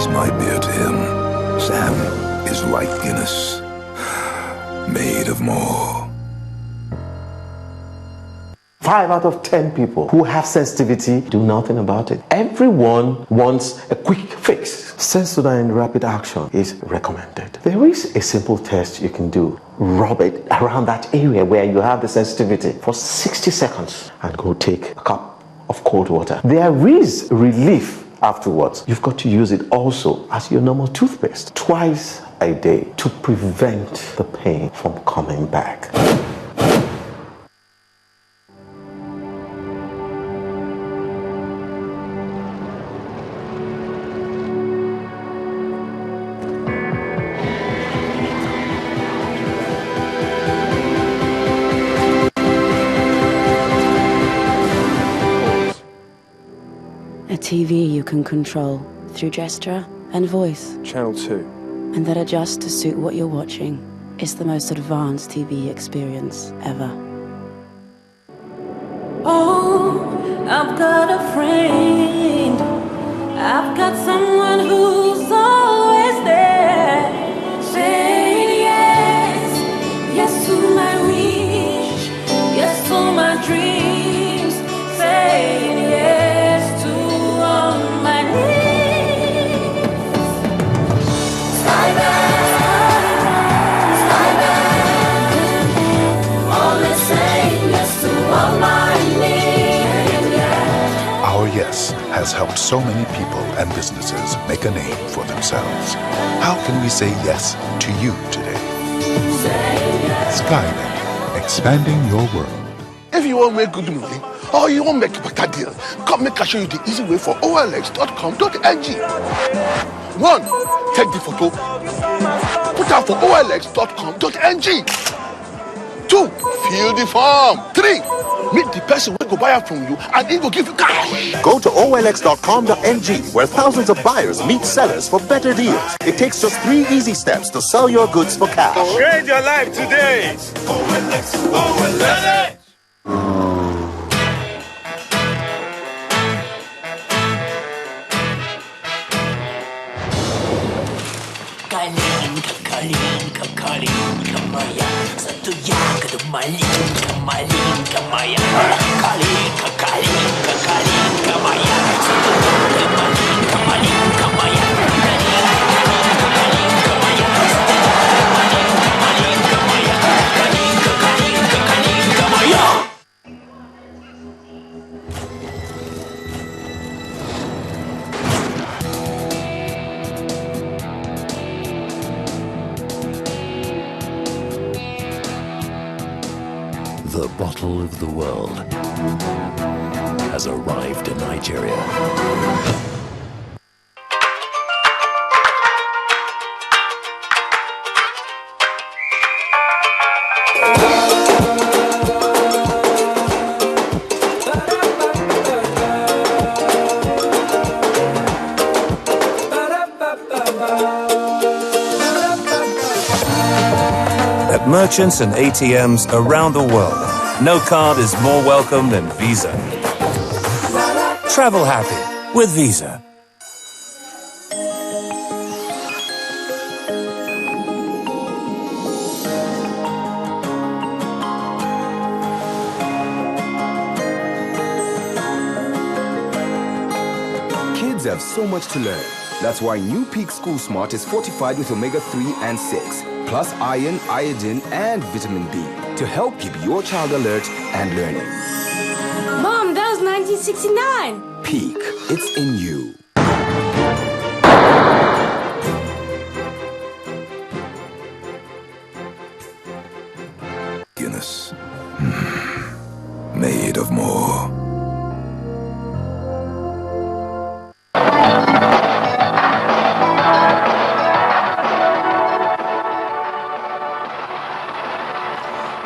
is my beer to him. Sam is like Guinness, made of more. 5 out of 10 people who have sensitivity do nothing about it. Everyone wants a quick fix. Sensodyne Rapid Action is recommended. There is a simple test you can do. Rub it around that area where you have the sensitivity for 60 seconds and go take a cup of cold water. There is relief afterwards. You've got to use it also as your normal toothpaste twice a day to prevent the pain from coming back. A TV you can control through gesture and voice. Channel 2. And that adjusts to suit what you're watching. It's the most advanced TV experience ever. Oh, I've got a friend. I've got someone who's always there. Saying yes, yes to my wish, yes to my dreams. Saying yes to all my needs. Skyline, only saying yes to all my needs. Our yes has helped so many people and businesses make a name for themselves. How can we say yes to you today? Skyline, expanding your world. If you want to make good money or you want to make a better deal, come make I show you the easy way for olx.com.ng. 1. Take the photo. Put out for olx.com.ng. 2. Fill the form. 3. Meet the person who will buy it from you and he will give you cash. Go to olx.com.ng where thousands of buyers meet sellers for better deals. It takes just 3 easy steps to sell your goods for cash. Trade your life today. OLX, OLX. Kalinka maya, satu yang kedumalinka malinka maya. Kalinka maya, satu yang kedumalinka malinka maya. Kalinka maya, satu yang kedumalinka malinka maya. Kalinka maya. The bottle of the world has arrived in Nigeria. At merchants and ATMs around the world, no card is more welcome than Visa. Travel happy with Visa. Kids have so much to learn. That's why New Peak School Smart is fortified with omega-3 and 6, plus iron, iodine, and vitamin D to help keep your child alert and learning. Mom, that was 1969. Peak, it's in you. Guinness, made of more.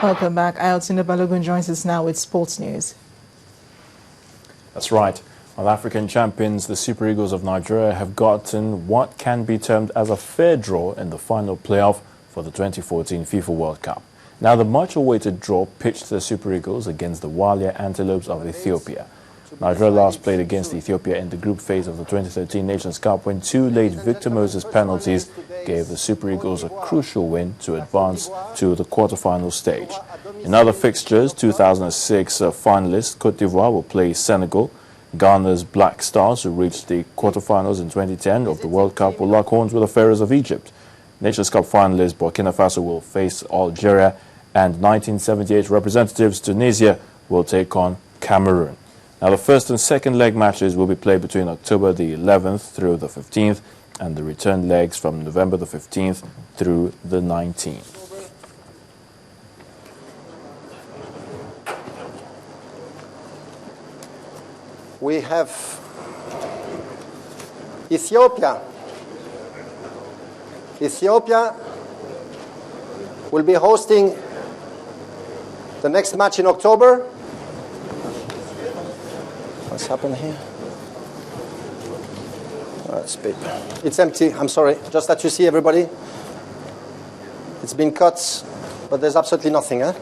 Welcome back. Ayotunda Balogun joins us now with sports news. That's right. Our African champions, the Super Eagles of Nigeria, have gotten what can be termed as a fair draw in the final playoff for the 2014 FIFA World Cup. Now, the much-awaited draw pitched the Super Eagles against the Walia Antelopes of Ethiopia. Nigeria last played against Ethiopia in the group phase of the 2013 Nations Cup when two late Victor Moses penalties gave the Super Eagles a crucial win to advance to the quarter-final stage. In other fixtures, 2006 finalists Côte d'Ivoire will play Senegal. Ghana's Black Stars, who reached the quarter-finals in 2010 of the World Cup, will lock horns with the Pharaohs of Egypt. Nations Cup finalists Burkina Faso will face Algeria, and 1978 representatives Tunisia will take on Cameroon. Now, the first and second leg matches will be played between October the 11th through the 15th, and the return legs from November the 15th through the 19th. We have Ethiopia. Ethiopia will be hosting the next match in October. What's happened here? It's empty, I'm sorry. Just that you see, everybody. It's been cut, but there's absolutely nothing, eh?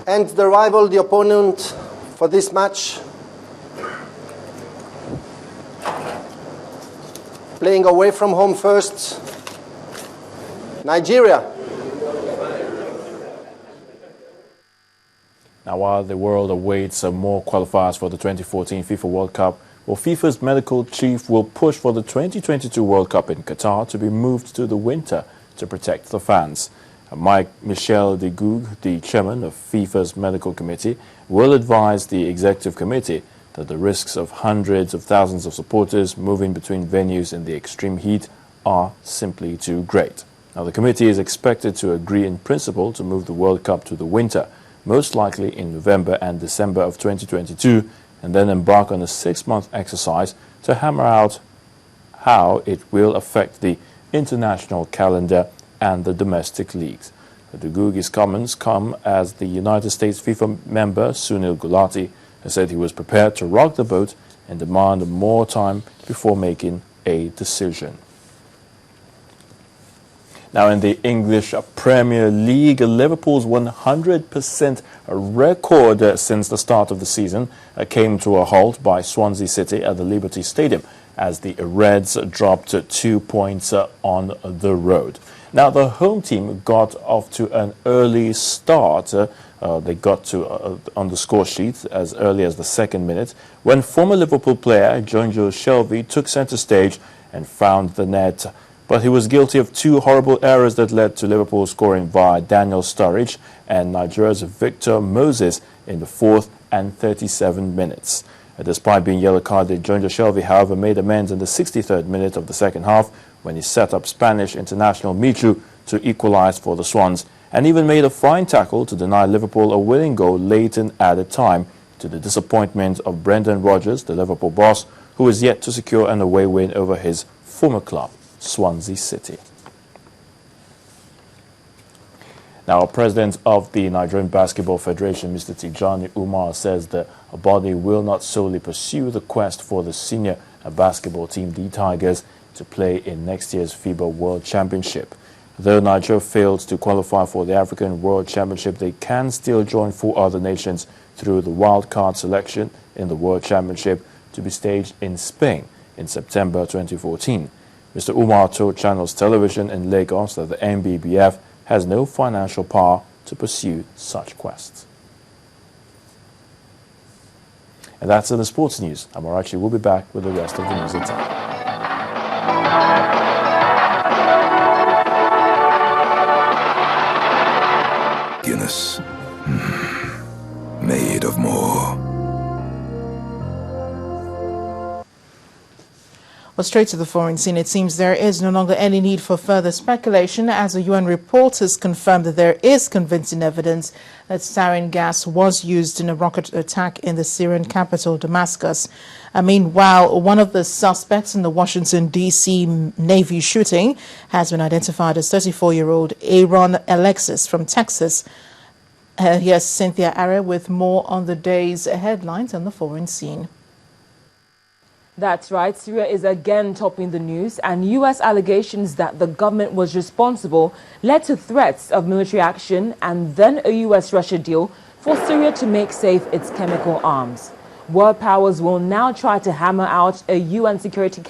And the rival, the opponent for this match, playing away from home first, Nigeria. Now, while the world awaits more qualifiers for the 2014 FIFA World Cup, well, FIFA's medical chief will push for the 2022 World Cup in Qatar to be moved to the winter to protect the fans. Michel de Goug, the chairman of FIFA's medical committee, will advise the executive committee that the risks of hundreds of thousands of supporters moving between venues in the extreme heat are simply too great. Now, the committee is expected to agree in principle to move the World Cup to the winter, most likely in November and December of 2022, and then embark on a 6-month exercise to hammer out how it will affect the international calendar and the domestic leagues. De Goug's comments come as the United States FIFA member Sunil Gulati has said he was prepared to rock the boat and demand more time before making a decision. Now, in the English Premier League, Liverpool's 100% record since the start of the season came to a halt by Swansea City at the Liberty Stadium as the Reds dropped 2 points on the road. Now, the home team got off to an early start. They got to on the score sheet as early as the second minute when former Liverpool player Jonjo Shelvey took centre stage and found the net. But he was guilty of two horrible errors that led to Liverpool scoring via Daniel Sturridge and Nigeria's Victor Moses in the 4th and 37 minutes. Despite being yellow-carded, Jonjo Shelvey, however, made amends in the 63rd minute of the second half when he set up Spanish international Michu to equalise for the Swans, and even made a fine tackle to deny Liverpool a winning goal late in added time, to the disappointment of Brendan Rodgers, the Liverpool boss, who is yet to secure an away win over his former club, Swansea City. Now, President of the Nigerian Basketball Federation, Mr. Tijani Umar, says the body will not solely pursue the quest for the senior basketball team, the Tigers, to play in next year's FIBA World Championship. Though Nigeria failed to qualify for the African World Championship, they can still join 4 other nations through the wildcard selection in the World Championship to be staged in Spain in September 2014. Mr. Umar told Channels Television in Lagos that the NBBF has no financial power to pursue such quests. And that's in the sports news. Amarachi will be back with the rest of the news at 10. Guinness. Made of more. Well, straight to the foreign scene, it seems there is no longer any need for further speculation as the UN report has confirmed that there is convincing evidence that sarin gas was used in a rocket attack in the Syrian capital, Damascus. Meanwhile, one of the suspects in the Washington, D.C. Navy shooting has been identified as 34-year-old Aaron Alexis from Texas. Here's Cynthia Are with more on the day's headlines on the foreign scene. That's right. Syria is again topping the news, and U.S. allegations that the government was responsible led to threats of military action and then a U.S.-Russia deal for Syria to make safe its chemical arms. World powers will now try to hammer out a UN Security Council